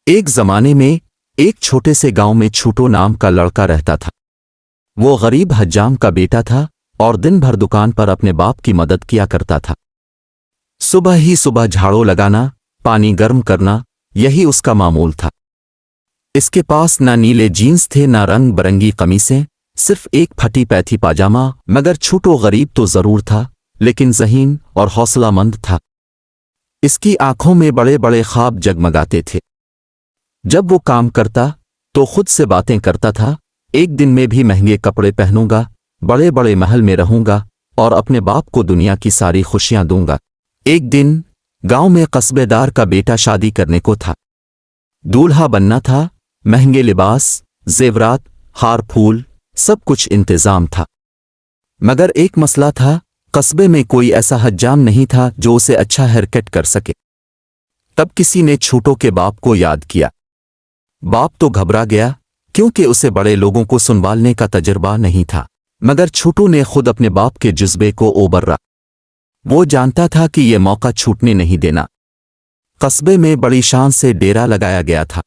ایک زمانے میں ایک چھوٹے سے گاؤں میں چھوٹو نام کا لڑکا رہتا تھا۔ وہ غریب حجام کا بیٹا تھا اور دن بھر دکان پر اپنے باپ کی مدد کیا کرتا تھا۔ صبح ہی صبح جھاڑو لگانا، پانی گرم کرنا، یہی اس کا معمول تھا۔ اس کے پاس نہ نیلے جینس تھے نہ رنگ برنگی قمیصیں، صرف ایک پھٹی پیتھی پاجامہ۔ مگر چھوٹو غریب تو ضرور تھا، لیکن ذہین اور حوصلہ مند تھا۔ اس کی آنکھوں میں بڑے بڑے خواب جگمگاتے تھے۔ جب وہ کام کرتا تو خود سے باتیں کرتا تھا، ایک دن میں بھی مہنگے کپڑے پہنوں گا، بڑے بڑے محل میں رہوں گا اور اپنے باپ کو دنیا کی ساری خوشیاں دوں گا۔ ایک دن گاؤں میں قصبے دار کا بیٹا شادی کرنے کو تھا، دولہا بننا تھا، مہنگے لباس، زیورات، ہار پھول، سب کچھ انتظام تھا۔ مگر ایک مسئلہ تھا، قصبے میں کوئی ایسا حجام نہیں تھا جو اسے اچھا ہیئر کٹ کر سکے۔ تب کسی نے چھوٹو کے باپ کو یاد کیا۔ باپ تو گھبرا گیا کیونکہ اسے بڑے لوگوں کو سنبھالنے کا تجربہ نہیں تھا، مگر چھوٹو نے خود اپنے باپ کے جذبے کو اوبرا۔ وہ جانتا تھا کہ یہ موقع چھوٹنے نہیں دینا۔ قصبے میں بڑی شان سے ڈیرا لگایا گیا تھا۔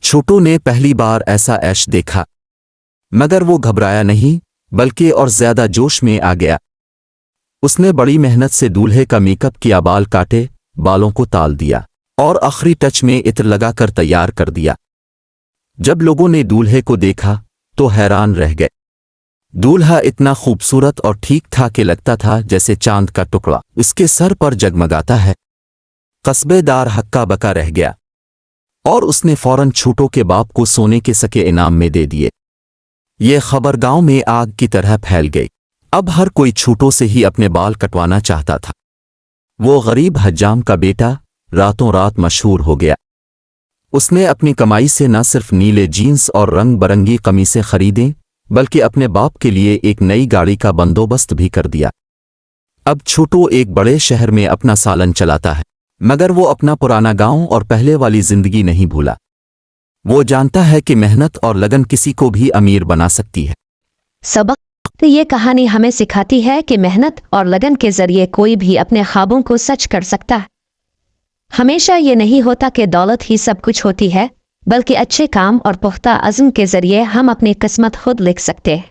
چھوٹو نے پہلی بار ایسا عیش دیکھا، مگر وہ گھبرایا نہیں بلکہ اور زیادہ جوش میں آ گیا۔ اس نے بڑی محنت سے دولہے کا میک اپ کیا، بال کاٹے، بالوں کو تال دیا اور آخری ٹچ میں عطر لگا کر تیار کر دیا۔ جب لوگوں نے دولہے کو دیکھا تو حیران رہ گئے۔ دولہا اتنا خوبصورت اور ٹھیک تھا کہ لگتا تھا جیسے چاند کا ٹکڑا اس کے سر پر جگمگاتا ہے۔ قصبے دار ہکا بکا رہ گیا اور اس نے فوراً چھوٹو کے باپ کو سونے کے سکے انعام میں دے دیے۔ یہ خبر گاؤں میں آگ کی طرح پھیل گئی۔ اب ہر کوئی چھوٹو سے ہی اپنے بال کٹوانا چاہتا تھا۔ وہ غریب حجام کا بیٹا راتوں رات مشہور ہو گیا۔ اس نے اپنی کمائی سے نہ صرف نیلے جینس اور رنگ برنگی قمیصیں خریدیں بلکہ اپنے باپ کے لیے ایک نئی گاڑی کا بندوبست بھی کر دیا۔ اب چھوٹو ایک بڑے شہر میں اپنا سالن چلاتا ہے، مگر وہ اپنا پرانا گاؤں اور پہلے والی زندگی نہیں بھولا۔ وہ جانتا ہے کہ محنت اور لگن کسی کو بھی امیر بنا سکتی ہے۔ سبق یہ کہانی ہمیں سکھاتی ہے کہ محنت اور لگن کے ذریعے کوئی بھی اپنے خوابوں کو سچ کر سکتا ہے۔ ہمیشہ یہ نہیں ہوتا کہ دولت ہی سب کچھ ہوتی ہے، بلکہ اچھے کام اور پختہ عزم کے ذریعے ہم اپنی قسمت خود لکھ سکتے ہیں۔